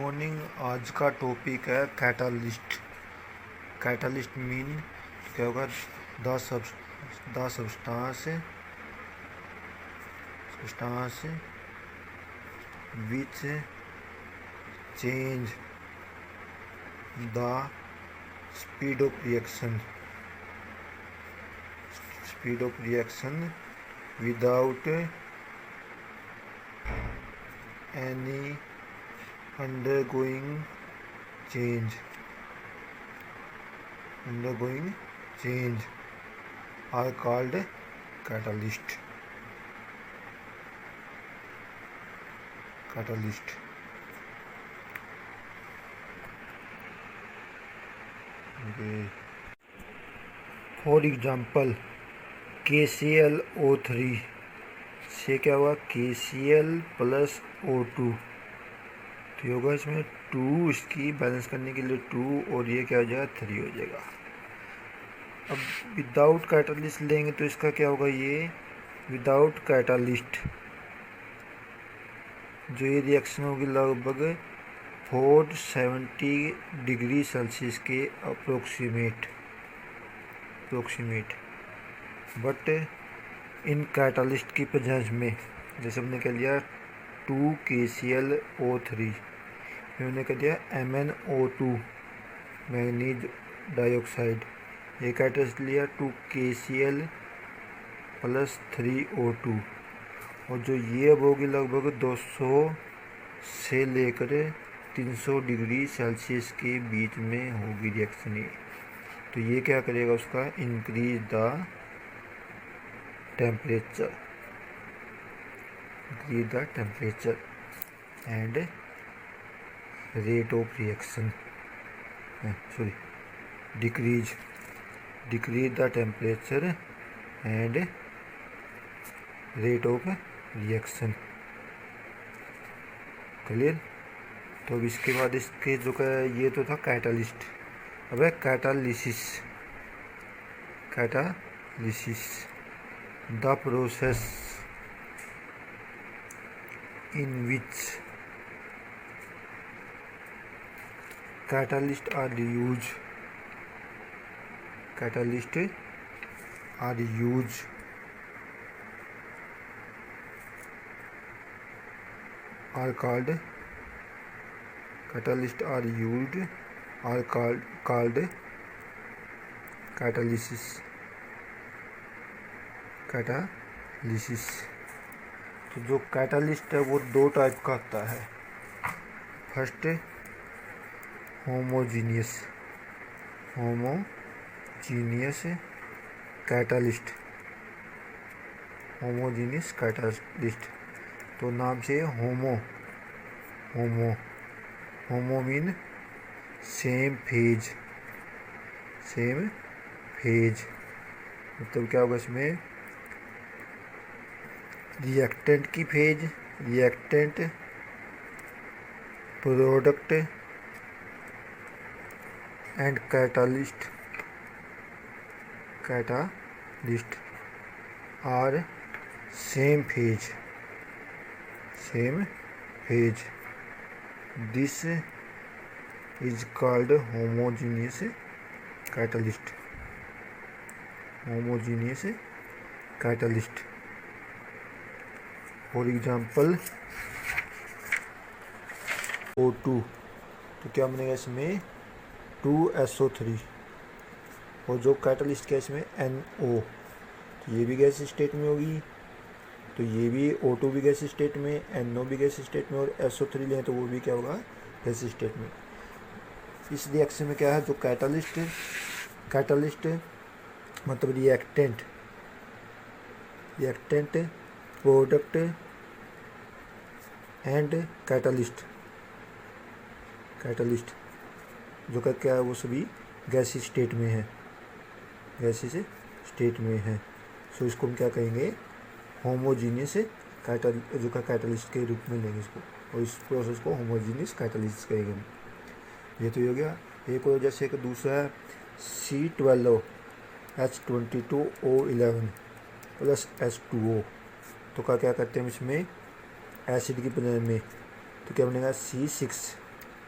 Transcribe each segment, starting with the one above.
Morning. आज का topic है कैटालिस्ट। कैटालिस्ट मीन क्या होगा? The substance which change the speed of reaction without any undergoing change are called catalyst. Okay. For example, KClO3 से क्या हुआ? KCl प्लस O2 तो होगा इसमें 2, इसकी बैलेंस करने के लिए 2 और ये क्या हो जाएगा? 3 हो जाएगा। अब विदाउट कैटालिस्ट लेंगे तो इसका क्या होगा? ये विदाउट कैटालिस्ट जो ये रिएक्शन होगी लगभग 470 डिग्री सेल्सियस के अप्रोक्सीमेट बट इन कैटालिस्ट की प्रेजेंस में, जैसे हमने कह लिया 2 KClO3, हमने कह दिया MnO2 मैग्नीज डाइऑक्साइड, ये कैटालिस्ट लिया 2 KCl प्लस 3O2 और जो ये अब होगी लगभग 200 से लेकर 300 डिग्री सेल्सियस के बीच में होगी रिएक्शन ये। तो ये क्या करेगा? उसका increase the temperature and rate of reaction, decrease the temperature and rate of reaction. Clear? तो अब इसके बाद इसके जो का ये तो था कैटालिस्ट। अब है catalysis. The process in which catalysts are used are called catalysis. तो जो कैटालिस्ट है वो 2 टाइप का होता है। First homogeneous catalyst. तो नाम से होमो मीन सेम फेज मतलब क्या होगा इसमें? रिएक्टेंट की phase, reactant, product and catalyst are same phase. This is called homogeneous catalyst. For example O2 तो क्या बनेगा इसमें? 2SO3 और जो कैटालिस्ट क्या इसमें? NO। तो ये भी गैस स्टेट में होगी, तो ये भी O2 भी गैस स्टेट में, NO भी गैस स्टेट में और SO3 लें तो वो भी क्या होगा? गैस स्टेट में। इस रिएक्शन में क्या है? जो कैटालिस्ट मतलब रिएक्टेंट, प्रोडक्ट एंड कैटालिस्ट जो क्या है वो सभी गैस स्टेट में है। सो इसको हम क्या कहेंगे? होमोजीनियस कैटालिस्ट के रूप में लेंगे इसको, और इस प्रोसेस को होमोजीनियस कैटालिस्ट कहेंगे हम। ये तो हो गया एक। और जैसे एक दूसरा है C12H22O11 प्लस H2O। तो क्या करते हैं इसमें? एसिड की प्रेजेंस में तो क्या बनेगा? C6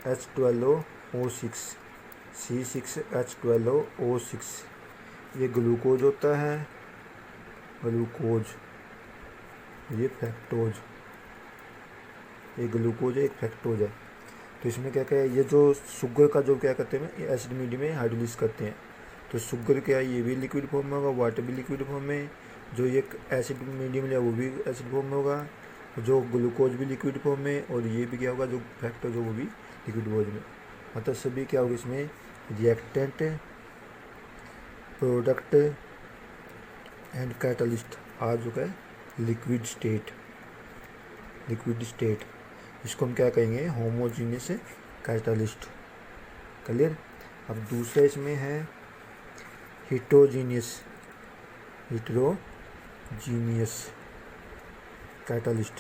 H12O6, C6H12O6, ये ग्लूकोज होता है, ग्लूकोज, ये फ्रैक्टोज, ये ग्लूकोज है, एक फ्रैक्टोज है। तो इसमें क्या क्या है, ये जो शुगर का जो क्या करते हैं एसिड मीडियम में हाइड्रोलिस करते हैं, तो शुगर क्या है ये भी लिक्विड फॉर्म में होगा, वाटर भी लिक्विड फॉर्म में, जो ये एसिड मीडियम है वो भी एसिड फॉर्म में होगा, जो ग्लूकोज भी लिक्विड फॉर्म में, और ये भी क्या होगा जो फ्रैक्टोज वो भी लिक्विड फॉर्म में। मतलब सभी क्या होगा इसमें रिएक्टेंट, प्रोडक्ट एंड कैटलिस्ट आ चुका है लिक्विड स्टेट, लिक्विड स्टेट। इसको हम क्या कहेंगे होमोजीनियस कैटलिस्ट। क्लियर। अब दूसरा इसमें है हिट्रोजीनियस, हिट्रोजीनियस कैटलिस्ट,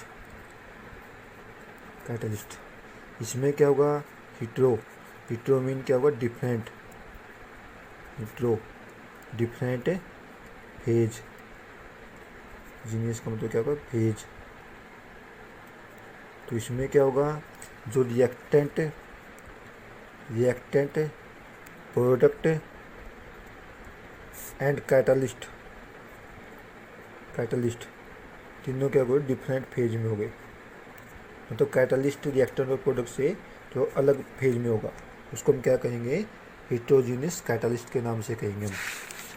कैटलिस्ट। इसमें क्या होगा हिट्रो मीन क्या होगा different, hetero different phase, genius का मतलब क्या होगा फेज। तो इसमें क्या होगा जो रिएक्टेंट, प्रोडक्ट एंड कैटलिस्ट, तीनों क्या होगा डिफरेंट फेज में हो गए। मतलब कैटलिस्ट रिएक्टेंट और प्रोडक्ट से जो अलग फेज में होगा उसको हम क्या कहेंगे हिट्रोजीनियस कैटलिस्ट के नाम से कहेंगे हम।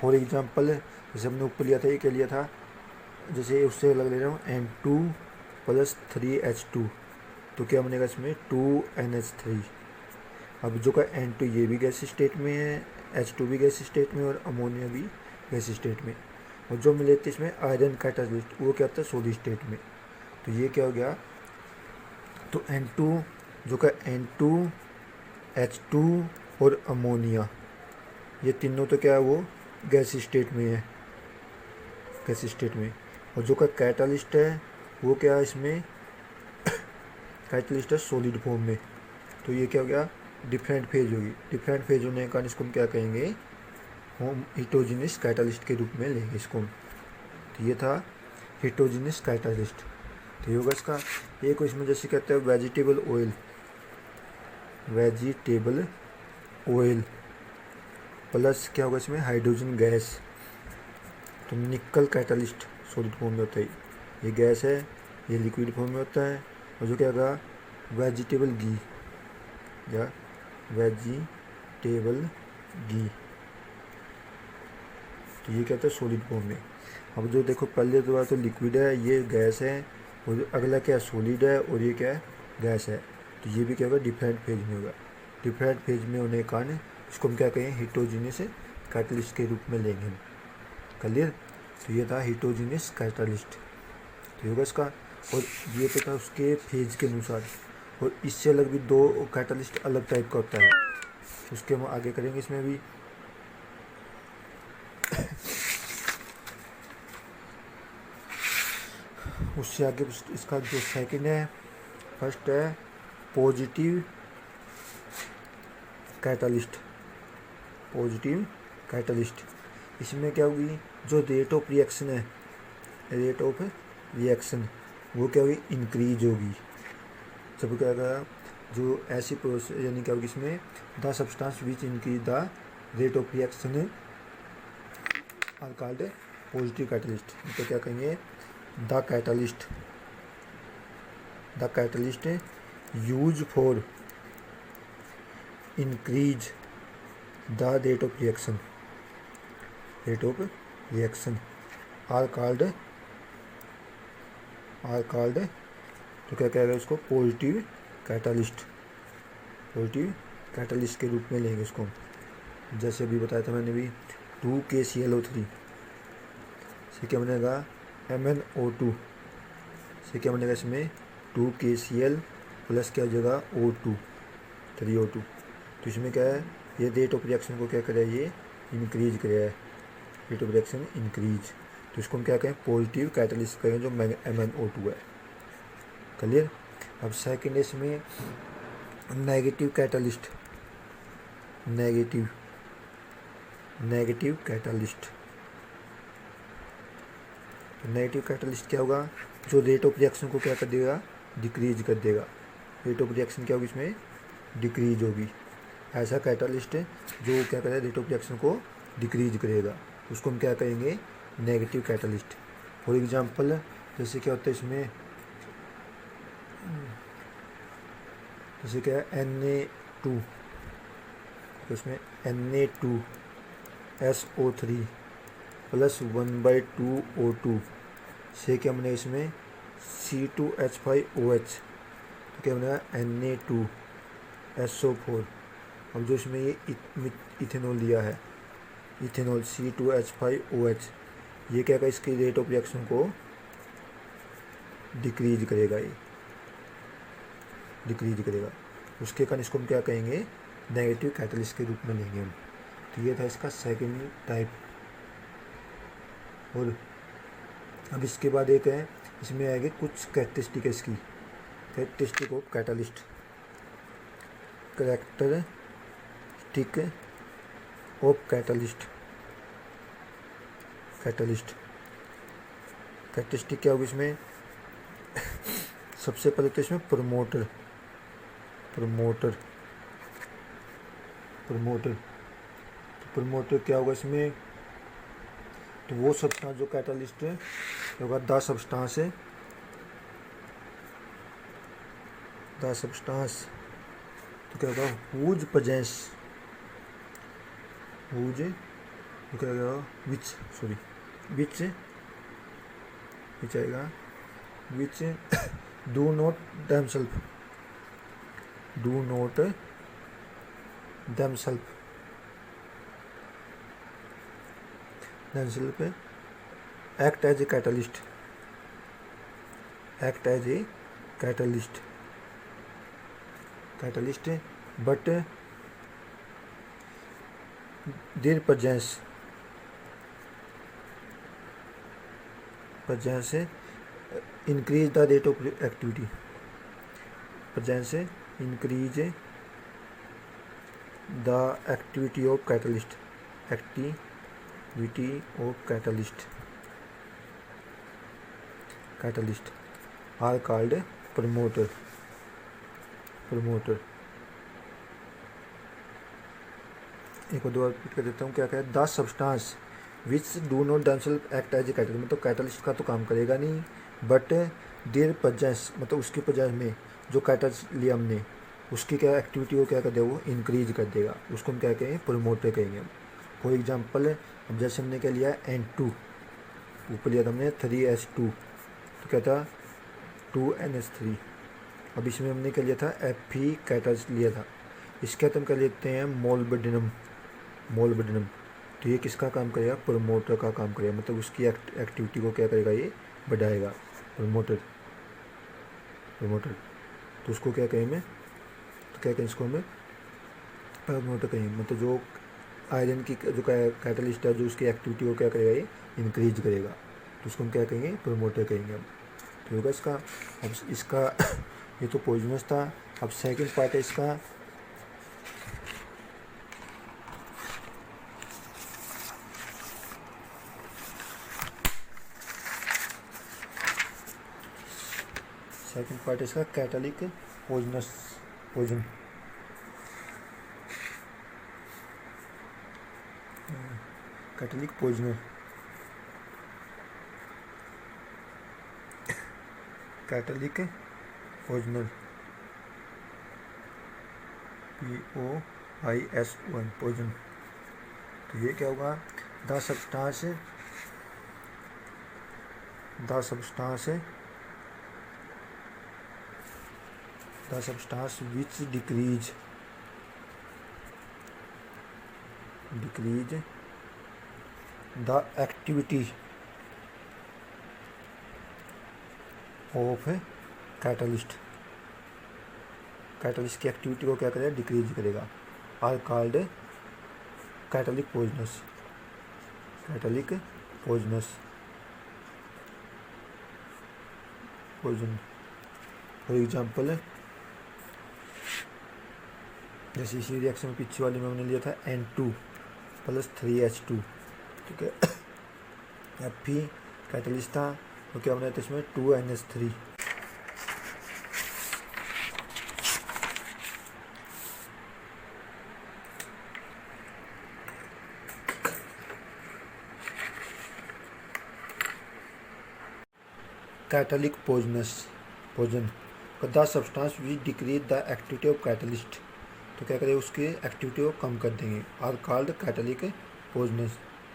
फॉर एग्जांपल जैसे हमने ऊपर लिया था, ये क्या लिया था, जैसे उससे अलग ले रहा हूँ N2+3H2, तो क्या बनेगा इसमें 2NH3। अब जो का N2 ये भी गैस स्टेट में है, H2 भी गैस स्टेट में और अमोनिया भी गैस स्टेट में, और जो मिले थे इसमें आयरन कैटलिस्ट वो क्या था सॉलिड स्टेट में। तो ये क्या हो गया, तो N2 जो का N2, H2 और अमोनिया ये तीनों तो क्या है वो गैस स्टेट में है, गैस स्टेट में। और जो का कैटलिस्ट है वो क्या है इसमें कैटलिस्ट है सॉलिड फॉर्म में। तो ये क्या हो गया डिफरेंट फेज होगी, डिफरेंट फेज होने के कारण इसको हम क्या कहेंगे हम हिट्रोजीनियस कैटलिस्ट के रूप में लेंगे इसको। तो ये था हिट्रोजीनियस कैटलिस्ट। तो ये होगा इसका एक, इसमें जैसे कहते हैं vegetable oil, vegetable oil plus क्या होगा इसमें हाइड्रोजन गैस। तो निकल कैटलिस्ट सॉलिड फॉर्म में होता है, ये गैस है, ये लिक्विड फॉर्म में होता है। और जो क्या होगा वेजिटेबल घी या वेजिटेबल घी, तो ये क्या होता है सॉलिड फॉर्म में। अब जो देखो पहले तो बात तो लिक्विड है, ये गैस है, और अगला क्या है सॉलिड है, और ये क्या है गैस है। तो ये भी क्या होगा डिफरेंट फेज में होगा, डिफरेंट फेज में होने के कारण इसको हम क्या कहें हिट्रोजीनियस कैटलिस्ट के रूप में लेंगे हम। क्लियर। तो ये था हिट्रोजीनियस कैटलिस्ट। तो होगा इसका, और ये तो था उसके फेज के अनुसार। और इससे अलग भी दो कैटलिस्ट अलग टाइप का होता है, उसके हम आगे करेंगे इसमें भी। उससे आगे इसका जो सेकंड है, फर्स्ट है पॉजिटिव कैटलिस्ट, पॉजिटिव कैटलिस्ट। इसमें क्या होगी जो रेट ऑफ रिएक्शन है, रेट ऑफ रिएक्शन वो क्या होगी इंक्रीज होगी। जब क्या होगा जो ऐसी प्रोसेस यानी क्या होगी इसमें the substance which increase the rate of reaction are called positive catalyst. तो क्या कहेंगे the catalyst use for increase the rate of reaction are called तो क्या कहेगा इसको पॉजिटिव कैटलिस्ट के रूप में लेंगे इसको। जैसे अभी बताया था मैंने भी 2KClO3 से क्या बनेगा MnO2 से क्या बनेगा इसमें 2KCl प्लस क्या हो जाएगा O2 3O2। तो इसमें क्या है ये रेट ऑफ रिएक्शन को क्या करे ये इंक्रीज करे है, रेट ऑफ रिएक्शन इंक्रीज। तो इसको हम क्या कहें पॉजिटिव कैटलिस्ट कहें जो MnO2 है। क्लियर। अब सेकंड इसमें नेगेटिव कैटलिस्ट, नेगेटिव कैटलिस्ट। तो नेगेटिव कैटलिस्ट क्या होगा जो रेट ऑफ रिएक्शन को क्या कर देगा डिक्रीज कर देगा। रेट ऑफ रिएक्शन क्या होगी इसमें डिक्रीज होगी। ऐसा कैटालिस्ट है जो क्या करेगा, रेट ऑफ रिएक्शन को डिक्रीज करेगा, उसको हम क्या कहेंगे, नेगेटिव कैटालिस्ट। फॉर एग्जांपल जैसे क्या होता है इसमें, जैसे क्या है Na2, तो इसमें Na2SO3 प्लस 1/2O2 से क्या बनेगा, इसमें C2H5OH, तो क्या बनेगा Na2SO4। अब जो इसमें ये इथेनॉल दिया है, इथेनॉल C2H5OH, ये क्या करेगा, इसकी रेट ऑफ रिएक्शन को डिक्रीज करेगा, ये डिक्रीज करेगा। उसके कारण इसको हम क्या कहेंगे, नेगेटिव कैटलिस्ट के रूप में लेंगे हम। तो ये था इसका सेकंड टाइप। और अब इसके बाद एक है, इसमें आएगी कुछ कैरेक्टरिस्टिक है इसकी, characteristic of catalyst, characteristic of catalyst. Characteristic क्या होगी इसमें, सबसे पहले तो इसमें प्रमोटर तो प्रमोटर क्या होगा इसमें, तो वो सब्सटेंस जो कैटालिस्ट है होगा द सब्सटेंस तो क्या होगा, हुज प्रेजेंस, हुज तो क्या होगा, विच आएगा, विच do not themselves act as a catalyst but their presence increase the rate of activity, increase the activity of catalyst are called promoter। एक और दो बार रिपीट कर देता हूँ, क्या क्या है, the substance which do not themselves act as a catalyst, मतलब कैटलिस्ट का तो काम करेगा नहीं, बट देयर प्रेजेंस, मतलब उसकी प्रेजेंस में जो कैटलिस्ट लिया हमने, उसकी क्या एक्टिविटी को क्या कर देगा, वो इंक्रीज कर देगा, उसको हम क्या कहेंगे, प्रमोटर कहेंगे। फॉर एग्जांपल अब जैसे हमने क्या लिया N2, ऊपर लिया था हमने 3H2, तो क्या था 2NH3। अब इसमें हमने क्या लिया था, Fe कैटलिस्ट लिया था, इसके हम क्या लेते हैं, मोलबिडेनम। तो ये किसका काम करेगा, प्रमोटर का काम करेगा, मतलब उसकी एक्टिविटी को क्या करेगा, ये बढ़ाएगा, प्रमोटर। तो उसको क्या कहेंगे, तो क्या कहें, इसको हमें प्रमोटर कहेंगे, मतलब जो आयरन की जो कैटलिस्ट है, जो उसकी एक्टिविटी को क्या करेगा, ये इंक्रीज करेगा, तो उसको हम क्या कहेंगे, प्रमोटर कहेंगे हम। तो होगा इसका, अब इसका ये तो पॉइजनस था। अब सेकंड पार्ट है इसका, catalytic poison. Catalytic poisoner, POISON poison. तो ये क्या होगा, the substance which decrease the activity of catalyst की एक्टिविटी को क्या करेगा, डिक्रीज करेगा, are called catalytic poisons. For example जैसे इसी रिएक्शन में पीछे वाले में हमने लिया था N2 प्लस 3H2, ठीक है, Fe कैटलिस्ट था, तो क्या बनाया था इसमें 2NH3। Catalytic poison the substance which decrease the activity of catalyst, तो क्या करें उसकी एक्टिविटी को कम कर देंगे, आर कॉल्ड कैटलिक पोजन,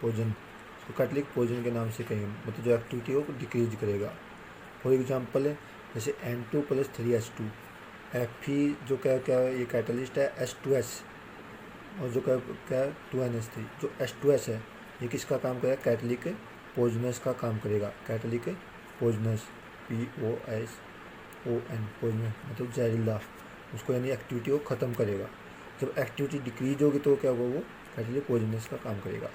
उसको कैटलिक पोजन के नाम से कहेंगे, मतलब जो एक्टिविटी को डिक्रीज करेगा। फॉर एग्जांपल जैसे N2+3H2, Fe जो क्या ये कैटलिस्ट है H2S, और जो क्या 2NH3, जो H2S है ये किसका काम करेगा, कैटलिक पोजनस का काम करेगा। कैटलिक पोजनस POSON पोजनस मतलब जहरीला, उसको यानी एक्टिविटी को ख़त्म करेगा। जब एक्टिविटी डिक्रीज होगी तो क्या होगा, वो कैटलिक पोजनस का काम करेगा।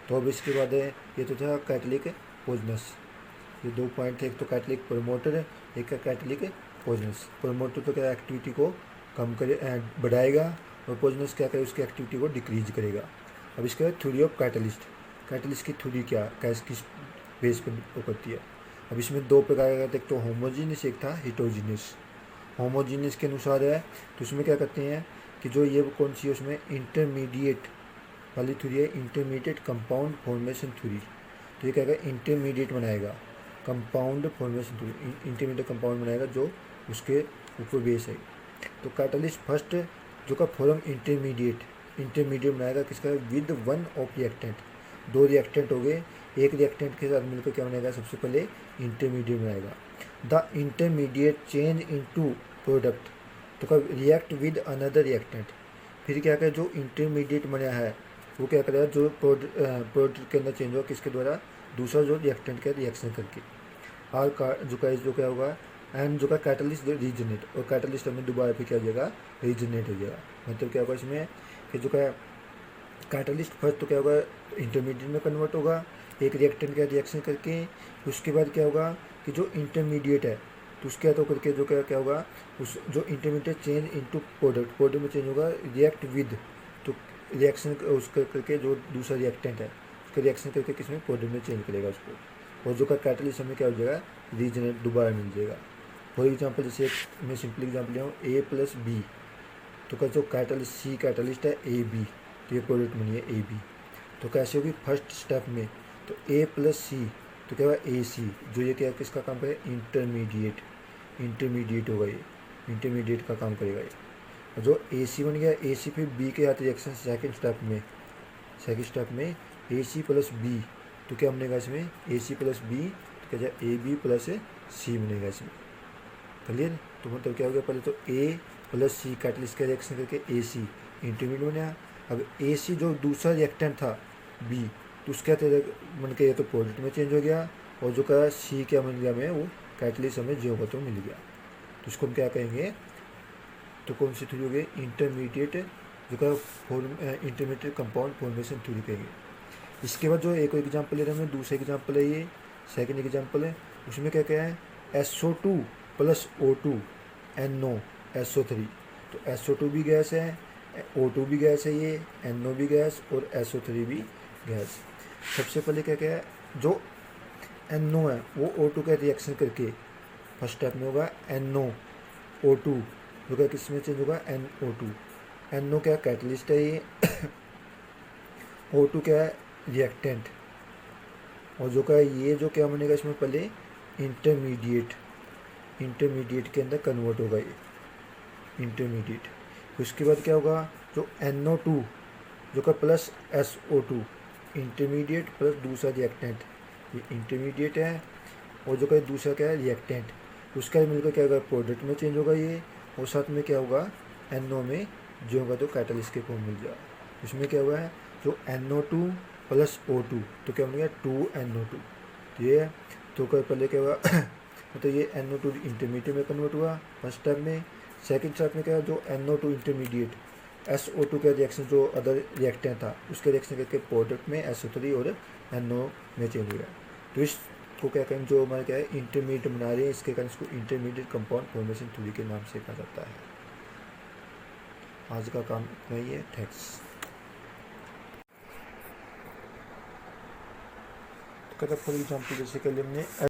तो अब इसके बाद ये तो था कैटलिक पोजनस, ये 2 पॉइंट थे, एक तो कैटलिक प्रमोटर है, एक है कैटलिक पोजनस। प्रमोटर तो क्या एक्टिविटी को कम करे बढ़ाएगा, और पोजनस क्या करे उसकी एक्टिविटी को डिक्रीज करेगा। अब इसके बाद थ्योरी ऑफ कैटलिस्ट की थ्योरी क्या किस बेस पर करती है। अब इसमें 2 प्रकार का, एक तो होमोजीनियस, एक था हिटोजीनियस। होमोजीनियस के अनुसार है तो उसमें क्या करते हैं कि जो ये कौन सी है, उसमें इंटरमीडिएट वाली थ्योरी है, इंटरमीडिएट कंपाउंड फॉर्मेशन थ्योरी। तो ये क्या करेगा, इंटरमीडिएट बनाएगा compound formation theory, intermediate compound बनाएगा जो उसके ऊपर बेस है। तो कैटलिस्ट फर्स्ट जो का फॉर्म इंटरमीडिएट बनाएगा किसका, विद 1 ऑफ रिएक्टेंट, 2 रिएक्टेंट हो गए, एक रिएक्टेंट के साथ मिलकर क्या बनाएगा, सबसे पहले इंटरमीडिएट बनाएगा। The intermediate change into product, तो कब रिएक्ट विद अनदर रिएक्टेंट, फिर क्या करेगा जो इंटरमीडिएट बना है वो क्या करेगा, जो प्रोडक्ट के अंदर चेंज होगा किसके द्वारा, दूसरा जो रिएक्टेंट का रिएक्शन करके। और जो क्या होगा, एंड जो का कैटलिस्ट रीजनेट, और कैटलिस्ट हमें दोबारा फिर क्या हो जाएगा, रीजनेट हो जाएगा। मतलब क्या होगा इसमें कि जो का कैटलिस्ट फर्स्ट तो क्या होगा, इंटरमीडिएट में कन्वर्ट होगा एक रिएक्टेंट का रिएक्शन करके। उसके बाद क्या होगा कि जो इंटरमीडिएट है तो उसके तो करके जो क्या होगा, उस जो इंटरमीडिएट चेंज इनटू प्रोडक्ट में चेंज होगा, रिएक्ट विद, तो रिएक्शन उसका करके जो दूसरा रिएक्टेंट है उसका रिएक्शन करके किसमें, प्रोडक्ट में चेंज करेगा उसको, और जो का कैटलिस्ट हमें क्या हो जाएगा, रीजनेट दोबारा मिल जाएगा। फॉर एग्जाम्पल जैसे मैं सिंपल एग्जाम्पल लिया हूँ A+B, तो का जो कैटलिस्ट C कैटलिस्ट है AB, तो ये प्रोडक्ट बनी है AB। तो कैसे होगी, फर्स्ट स्टेप में तो A+C, तो क्या होगा AC, जो ये क्या किसका काम करेगा, इंटरमीडिएट होगा, ये इंटरमीडिएट का काम करेगा ये। और जो AC बन गया, AC फिर B के साथ रिएक्शन सेकंड स्टेप में AC+B, तो क्या बनेगा इसमें, AC+B, तो क्या जाए AB+C बनेगा इसमें। क्लियर, तो मतलब क्या हो गया, पहले तो A+C कैटलिस्ट का रिएक्शन करके AC इंटरमीडिएट बना। अब AC जो दूसरा रिएक्टेंट था B, तो उसका बन के ये तो प्रोडक्ट में चेंज हो गया, और जो का C क्या बन गया हमें, वो कैटलिस्ट हमें जो होगा तो मिल गया। तो इसको हम क्या कहेंगे, तो कौन सी थ्योरी हो गई, इंटरमीडिएट, जो का इंटरमीडिएट कंपाउंड फॉर्मेशन थ्योरी कहेंगे। इसके बाद जो एक एग्जाम्पल ले रहे हैं, दूसरा एग्जाम्पल है ये, सेकेंड एग्जाम्पल है, उसमें क्या क्या है, SO2+O2 NO तो SO2 भी गैस है, O2 भी गैस है, ये NO भी गैस और SO3 भी गैस। सबसे पहले क्या क्या है, जो NO है वो O2 का रिएक्शन करके फर्स्ट स्टेप में होगा NO O2, जो क्या किस में चेंज होगा, NO2। NO क्या कैटलिस्ट है ये O2 क्या है रिएक्टेंट, और जो का ये जो क्या बनेगा इसमें, पहले इंटरमीडिएट के अंदर कन्वर्ट होगा ये इंटरमीडिएट। उसके बाद क्या होगा, जो NO2 जो का प्लस SO2, इंटरमीडिएट प्लस दूसरा रिएक्टेंट, ये इंटरमीडिएट है, और जो का दूसरा क्या है रिएक्टेंट, उसका मिलकर क्या होगा, प्रोडक्ट में चेंज होगा ये, और साथ में क्या होगा, NO में जो होगा तो कैटलिस्ट के फॉर्म मिल जाएगा। इसमें क्या हुआ है, जो NO2+O2, तो क्या बनेगा 2NO2, तो ये तो पहले क्या हुआ तो ये NO2 इंटरमीडिएट में कन्वर्ट हुआ फर्स्ट स्टेप में। सेकंड स्टेप में क्या है, जो NO2 इंटरमीडिएट SO2 का रिएक्शन जो अदर रिएक्टेंट था उसके रिएक्शन करके प्रोडक्ट में SO3 और NO में चेंज हुआ। तो इसको क्या कहेंगे, जो हमारे क्या है इंटरमीडिएट बना रहे हैं, इसके कारण इसको इंटरमीडिएट कंपाउंड फॉर्मेशन थ्योरी के नाम से कहा जाता है। आज का काम इतना ही है, थैंक्स। फॉर एग्जाम्पल जैसे कि हमने